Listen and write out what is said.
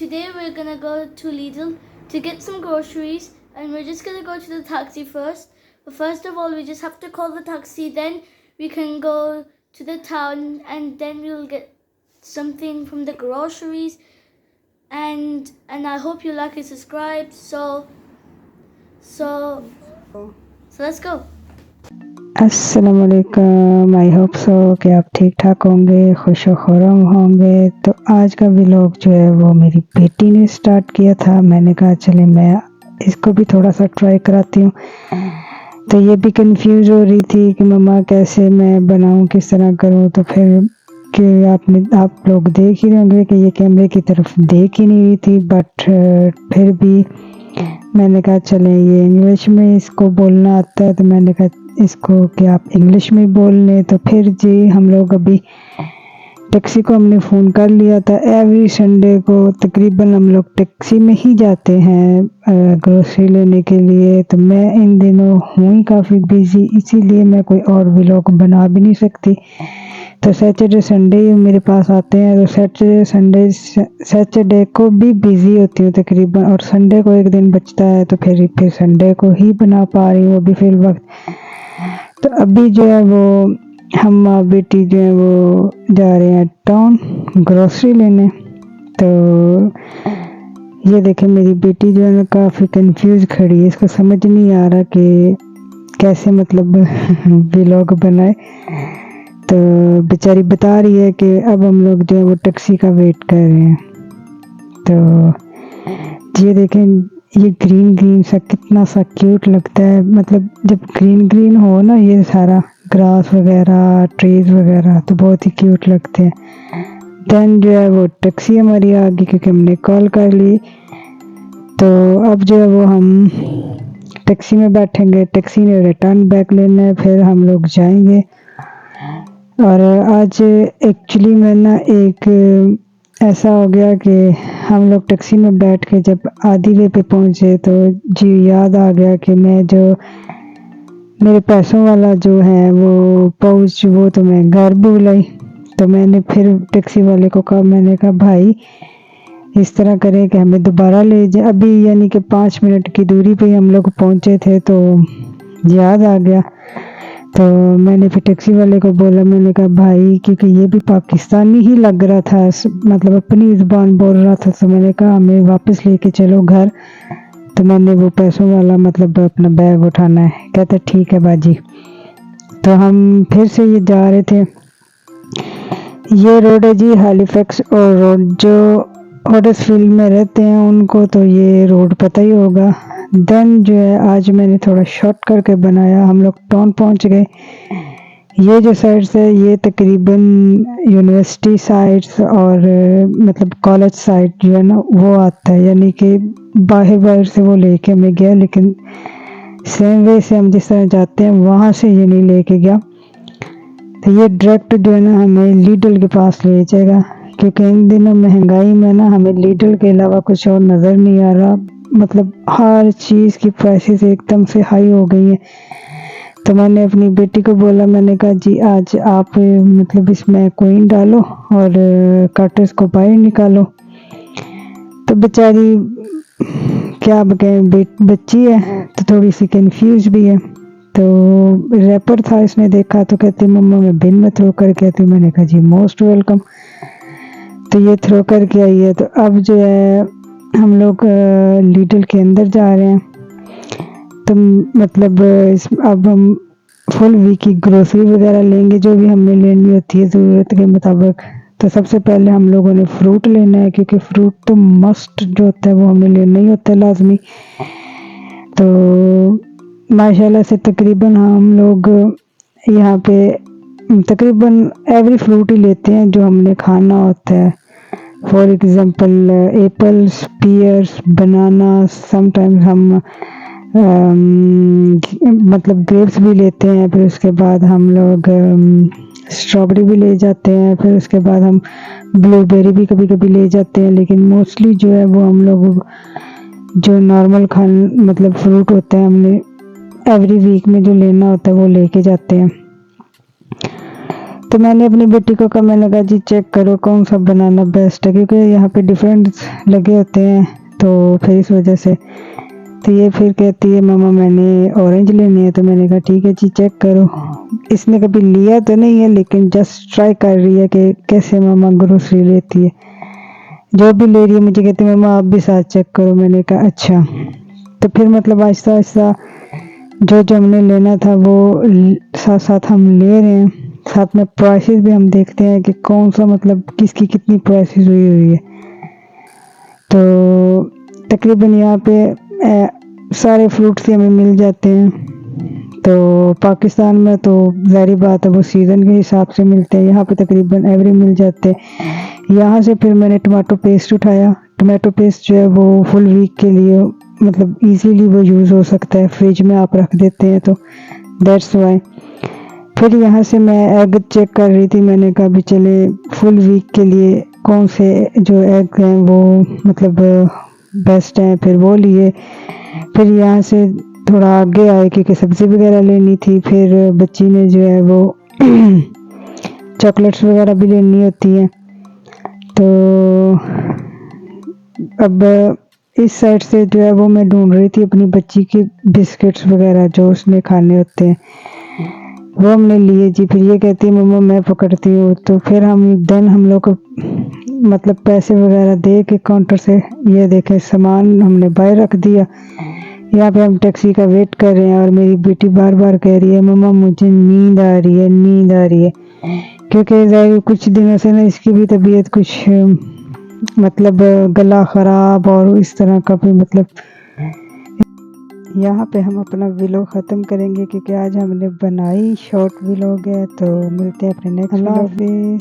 today we're gonna go to Lidl to get some groceries, and we're just gonna go to the taxi first. But first of all, we just have to call the taxi, then we can go to the town, and then we'll get something from the groceries. And I hope you like and subscribe. So let's go. अस्सलाम वालेकुम। I hope so कि आप ठीक ठाक होंगे, खुश खुर्रम होंगे। तो आज का व्लॉग जो है वो मेरी बेटी ने स्टार्ट किया था। मैंने कहा चले मैं इसको भी थोड़ा सा ट्राई कराती हूँ। तो ये भी कंफ्यूज हो रही थी कि मम्मा कैसे मैं बनाऊँ, किस तरह करूँ। तो फिर कि आप लोग देख ही होंगे कि ये कैमरे की तरफ देख ही नहीं रही थी, बट फिर भी मैंने कहा चले ये इंग्लिश में इसको बोलना आता है, तो मैंने कहा इसको कि आप इंग्लिश में बोल लें। तो फिर जी हम लोग अभी टैक्सी को हमने फ़ोन कर लिया था। एवरी संडे को तकरीबन हम लोग टैक्सी में ही जाते हैं ग्रोसरी लेने के लिए। तो मैं इन दिनों हूँ ही काफ़ी बिज़ी, इसीलिए मैं कोई और व्लॉग बना भी नहीं सकती। तो सैटरडे संडे मेरे पास आते हैं, तो सैटरडे को भी बिज़ी होती हूँ तकरीबन, और संडे को एक दिन बचता है, तो फिर संडे को ही बना पा रही हूँ वो भी फिर वक्त। तो अभी जो है वो हम माँ बेटी जो है वो जा रहे हैं टाउन ग्रोसरी लेने। तो ये देखें मेरी बेटी जो है ना काफ़ी कंफ्यूज खड़ी है, इसको समझ नहीं आ रहा कि कैसे मतलब व्लॉग बनाए। तो बेचारी बता रही है कि अब हम लोग जो है वो टैक्सी का वेट कर रहे हैं। तो ये देखें ये ग्रीन ग्रीन सा कितना सा क्यूट लगता है, मतलब जब ग्रीन ग्रीन हो ना ये सारा ग्रास वगैरह ट्रीज वगैरह, तो बहुत ही क्यूट लगते हैं। देन जो है वो टैक्सी हमारी आ गई क्योंकि हमने कॉल कर ली। तो अब जो है वो हम टैक्सी में बैठेंगे, टैक्सी ने रिटर्न बैक लेना है, फिर हम लोग जाएंगे। और आज एक्चुअली मैं ना एक ऐसा हो गया कि हम लोग टैक्सी में बैठ के जब आधी वे पे पहुंचे तो जी याद आ गया कि मैं जो मेरे पैसों वाला जो है वो पाउच वो तो मैं घर भूल आई। तो मैंने फिर टैक्सी वाले को कहा, मैंने कहा भाई इस तरह करें कि हमें दोबारा ले जाए। अभी यानी कि 5 मिनट की दूरी पे हम लोग पहुंचे थे, तो याद आ गया। तो मैंने फिर टैक्सी वाले को बोला, मैंने कहा भाई क्योंकि ये भी पाकिस्तानी ही लग रहा था, मतलब अपनी ज़ुबान बोल रहा था, तो मैंने कहा हमें वापस लेके चलो घर। तो मैंने वो पैसों वाला मतलब अपना बैग उठाना है, कहता ठीक है बाजी। तो हम फिर से ये जा रहे थे। ये रोड है जी हैलिफैक्स और रोड, जो हडर्सफील्ड में रहते हैं उनको तो ये रोड पता ही होगा। देन जो है आज मैंने थोड़ा शॉर्ट करके बनाया, हम लोग टाउन पहुंच गए। ये जो साइड्स है ये तकरीबन यूनिवर्सिटी साइड्स और मतलब कॉलेज साइड जो है ना वो आता है, यानी कि बाहर से वो लेके हमें गया, लेकिन सेम वे से हम जिस तरह जाते हैं वहाँ से ये नहीं लेके गया। तो ये डायरेक्ट जो है ना हमें लीडल के पास ले जाएगा, क्योंकि इन दिनों महंगाई में ना हमें लीडल के अलावा कुछ और नज़र नहीं आ रहा, मतलब हर चीज़ की प्राइसेस एकदम से हाई हो गई है। तो मैंने अपनी बेटी को बोला, मैंने कहा जी आज आप मतलब इसमें कोइन डालो और कार्टर्स को बाहर निकालो। तो बेचारी क्या कहें बच्ची है तो थोड़ी सी कंफ्यूज भी है। तो रैपर था, इसने देखा तो कहती मम्मा मैं बिन में थ्रो करके आती हूँ। मैंने कहा जी मोस्ट वेलकम। तो ये थ्रो करके आई है। तो अब जो है हम लोग लीडल के अंदर जा रहे हैं। तो मतलब अब हम फुल वीक की ग्रोसरी वगैरह लेंगे, जो भी हमें लेनी होती है ज़रूरत के मुताबिक। तो सबसे पहले हम लोगों ने फ्रूट लेना है, क्योंकि फ्रूट तो मस्ट जो होता है वो हमें लेना ही होता है लाजमी। तो माशाल्लाह से तकरीबन हम लोग यहाँ पे तकरीबन एवरी फ्रूट ही लेते हैं जो हमने खाना होता है। For example apples, pears, banana, sometimes हम मतलब ग्रेप्स भी लेते हैं। फिर उसके बाद हम लोग स्ट्रॉबेरी भी ले जाते हैं। फिर उसके बाद हम ब्लूबेरी भी कभी कभी ले जाते हैं, लेकिन मोस्टली जो है वो हम लोग जो नॉर्मल मतलब फ्रूट होता है हमने एवरी वीक में जो लेना होता है वो लेके जाते हैं। तो तो मैंने अपनी बेटी को कहा, मैंने कहा जी चेक करो कौन सा बनाना बेस्ट है, क्योंकि यहाँ पे डिफरेंट लगे होते हैं, तो फिर इस वजह से। तो ये फिर कहती है मम्मा मैंने ऑरेंज लेनी है। तो मैंने कहा ठीक है जी चेक करो। इसने कभी लिया तो नहीं है, लेकिन जस्ट ट्राई कर रही है कि कैसे मम्मा ग्रोसरी लेती है। जो भी ले रही है मुझे कहती है मम्मा आप भी साथ चेक करो। मैंने कहा अच्छा। तो फिर मतलब आहिस्ता आहिस्ता जो जो हमने लेना था वो साथ साथ हम ले रहे हैं। साथ में प्राइसेस भी हम देखते हैं कि कौन सा मतलब किसकी कितनी प्राइसेस हुई हुई है। तो तकरीबन यहाँ पे सारे फ्रूट्स ही हमें मिल जाते हैं। तो पाकिस्तान में तो ज़ाहिर बात है वो सीज़न के हिसाब से मिलते हैं, यहाँ पे तकरीबन एवरी मिल जाते हैं। यहाँ से फिर मैंने टमाटो पेस्ट उठाया। टमाटो पेस्ट जो है वो फुल वीक के लिए मतलब इजीली वो यूज़ हो सकता है, फ्रिज में आप रख देते हैं, तो दैट्स वाई। फिर यहाँ से मैं एग चेक कर रही थी। मैंने कहा भी चले फुल वीक के लिए कौन से जो एग हैं वो मतलब बेस्ट हैं, फिर वो लिए। फिर यहाँ से थोड़ा आगे आए क्योंकि सब्ज़ी वगैरह लेनी थी। फिर बच्ची ने जो है वो चॉकलेट्स वगैरह भी लेनी होती हैं। तो अब इस साइड से जो है वो मैं ढूंढ रही थी अपनी बच्ची की बिस्किट्स वगैरह जो उसने खाने होते हैं, वो हमने लिए जी। फिर ये कहती है मम्मा मैं पकड़ती हूँ। तो फिर हम लोग मतलब पैसे वगैरह दे के काउंटर से ये देखे सामान हमने बाहर रख दिया। यहाँ पे हम टैक्सी का वेट कर रहे हैं और मेरी बेटी बार बार कह रही है मम्मा मुझे नींद आ रही है, नींद आ रही है। क्योंकि कुछ दिनों से ना इसकी भी तबीयत कुछ मतलब गला ख़राब और इस तरह का भी मतलब। यहाँ पे हम अपना व्लॉग ख़त्म करेंगे क्योंकि आज हमने बनाई शॉर्ट व्लॉग है। तो मिलते हैं अपने नेक्स्ट व्लॉग में।